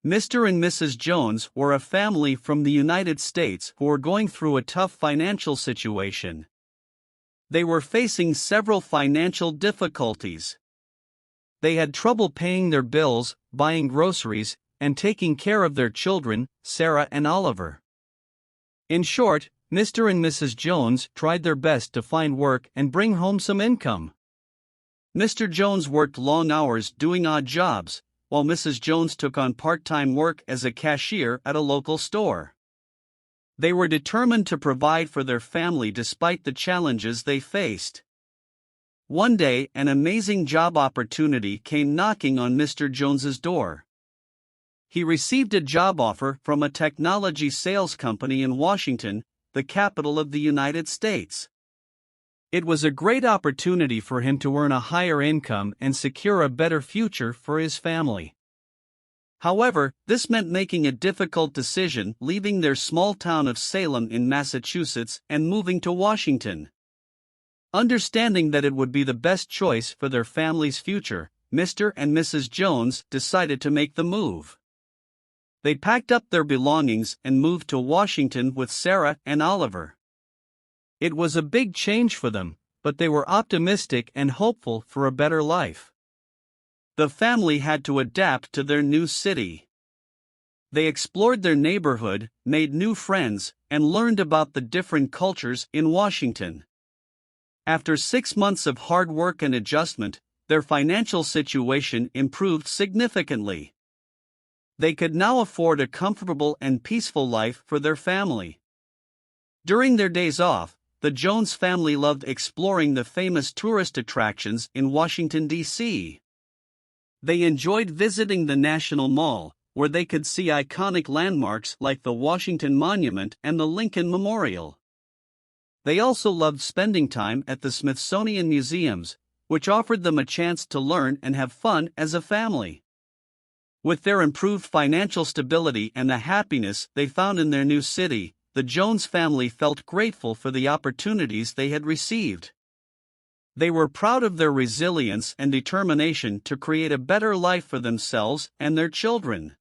Mr. and Mrs. Jones were a family from the United States who were going through a tough financial situation. They were facing several financial difficulties. They had trouble paying their bills, buying groceries, and taking care of their children, Sarah and Oliver. In short, Mr. and Mrs. Jones tried their best to find work and bring home some income. Mr. Jones worked long hours doing odd jobs, while Mrs. Jones took on part-time work as a cashier at a local store. They were determined to provide for their family despite the challenges they faced. One day, an amazing job opportunity came knocking on Mr. Jones's door. He received a job offer from a technology sales company in Washington, the capital of the United States. It was a great opportunity for him to earn a higher income and secure a better future for his family. However, this meant making a difficult decision, leaving their small town of Salem in Massachusetts and moving to Washington. Understanding that it would be the best choice for their family's future, Mr. and Mrs. Jones decided to make the move. They packed up their belongings and moved to Washington with Sarah and Oliver. It was a big change for them, but they were optimistic and hopeful for a better life. The family had to adapt to their new city. They explored their neighborhood, made new friends, and learned about the different cultures in Washington. After 6 months of hard work and adjustment, their financial situation improved significantly. They could now afford a comfortable and peaceful life for their family. During their days off, the Jones family loved exploring the famous tourist attractions in Washington, D.C. They enjoyed visiting the National Mall, where they could see iconic landmarks like the Washington Monument and the Lincoln Memorial. They also loved spending time at the Smithsonian museums, which offered them a chance to learn and have fun as a family. With their improved financial stability and the happiness they found in their new city, the Jones family felt grateful for the opportunities they had received. They were proud of their resilience and determination to create a better life for themselves and their children.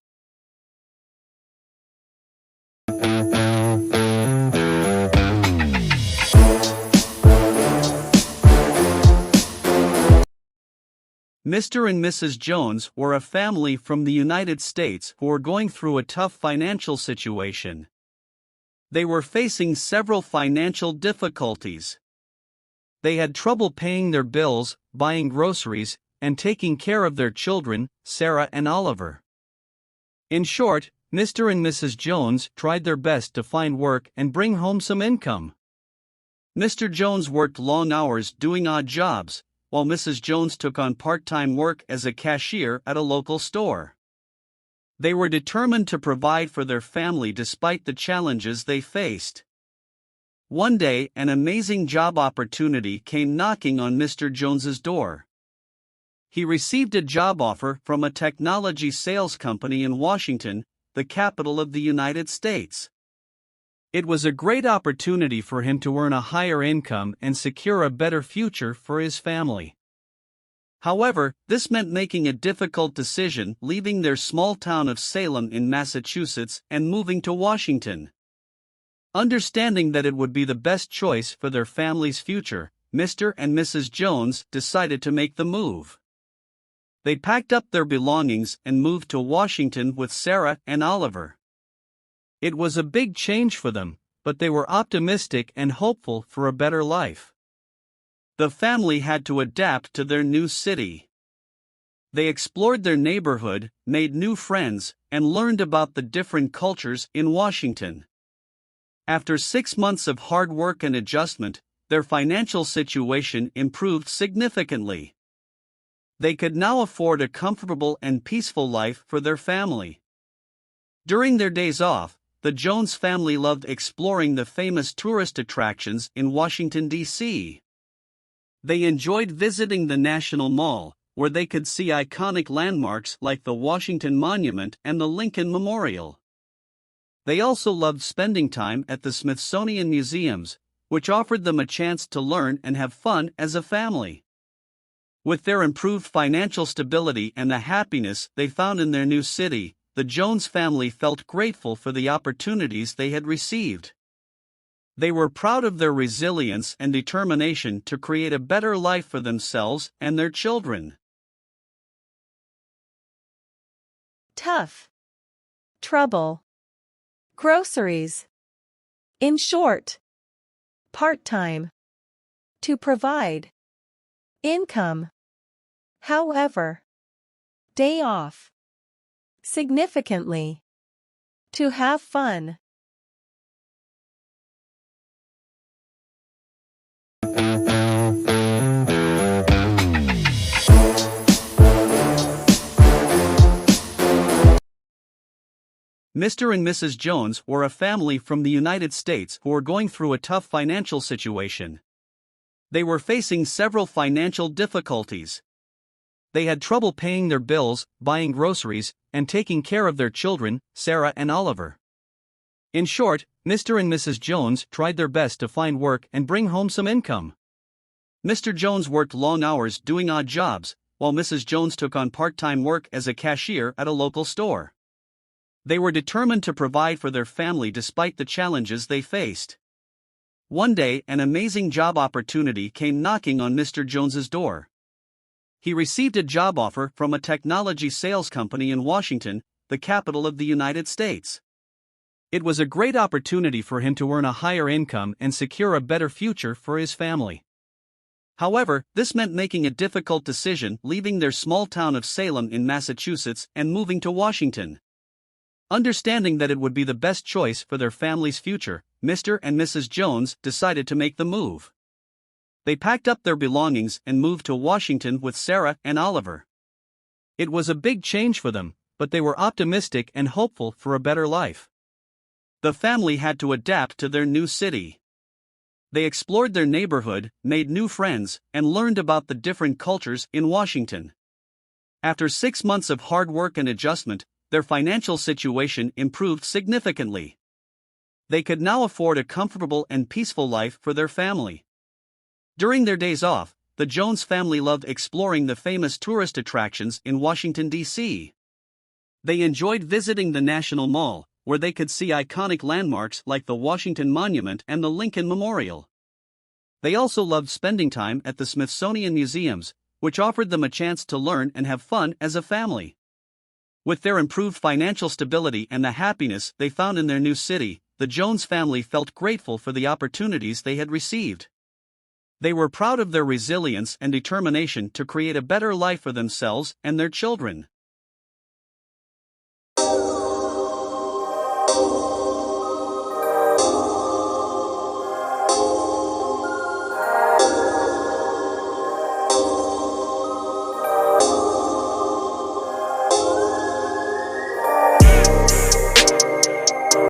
Mr. and Mrs. Jones were a family from the United States who were going through a tough financial situation. They were facing several financial difficulties. They had trouble paying their bills, buying groceries, and taking care of their children, Sarah and Oliver. In short, Mr. and Mrs. Jones tried their best to find work and bring home some income. Mr. Jones worked long hours doing odd jobs, while Mrs. Jones took on part-time work as a cashier at a local store. They were determined to provide for their family despite the challenges they faced. One day, an amazing job opportunity came knocking on Mr. Jones's door. He received a job offer from a technology sales company in Washington, the capital of the United States. It was a great opportunity for him to earn a higher income and secure a better future for his family. However, this meant making a difficult decision, leaving their small town of Salem in Massachusetts and moving to Washington. Understanding that it would be the best choice for their family's future, Mr. and Mrs. Jones decided to make the move. They packed up their belongings and moved to Washington with Sarah and Oliver. It was a big change for them, but they were optimistic and hopeful for a better life. The family had to adapt to their new city. They explored their neighborhood, made new friends, and learned about the different cultures in Washington. After 6 months of hard work and adjustment, their financial situation improved significantly. They could now afford a comfortable and peaceful life for their family. During their days off, the Jones family loved exploring the famous tourist attractions in Washington, D.C. They enjoyed visiting the National Mall, where they could see iconic landmarks like the Washington Monument and the Lincoln Memorial. They also loved spending time at the Smithsonian museums, which offered them a chance to learn and have fun as a family. With their improved financial stability and the happiness they found in their new city, the Jones family felt grateful for the opportunities they had received. They were proud of their resilience and determination to create a better life for themselves and their children. Tough. Trouble. Groceries. In short. Part-time. To provide. Income. However. Day off. Significantly. To have fun. Mr. and Mrs. Jones were a family from the United States who were going through a tough financial situation. They were facing several financial difficulties. They had trouble paying their bills, buying groceries, and taking care of their children, Sarah and Oliver. In short, Mr. and Mrs. Jones tried their best to find work and bring home some income. Mr. Jones worked long hours doing odd jobs, while Mrs. Jones took on part-time work as a cashier at a local store. They were determined to provide for their family despite the challenges they faced. One day, an amazing job opportunity came knocking on Mr. Jones's door. He received a job offer from a technology sales company in Washington, the capital of the United States. It was a great opportunity for him to earn a higher income and secure a better future for his family. However, this meant making a difficult decision, leaving their small town of Salem in Massachusetts and moving to Washington. Understanding that it would be the best choice for their family's future, Mr. and Mrs. Jones decided to make the move. They packed up their belongings and moved to Washington with Sarah and Oliver. It was a big change for them, but they were optimistic and hopeful for a better life. The family had to adapt to their new city. They explored their neighborhood, made new friends, and learned about the different cultures in Washington. After 6 months of hard work and adjustment, their financial situation improved significantly. They could now afford a comfortable and peaceful life for their family. During their days off, the Jones family loved exploring the famous tourist attractions in Washington, D.C. They enjoyed visiting the National Mall, where they could see iconic landmarks like the Washington Monument and the Lincoln Memorial. They also loved spending time at the Smithsonian museums, which offered them a chance to learn and have fun as a family. With their improved financial stability and the happiness they found in their new city, the Jones family felt grateful for the opportunities they had received. They were proud of their resilience and determination to create a better life for themselves and their children.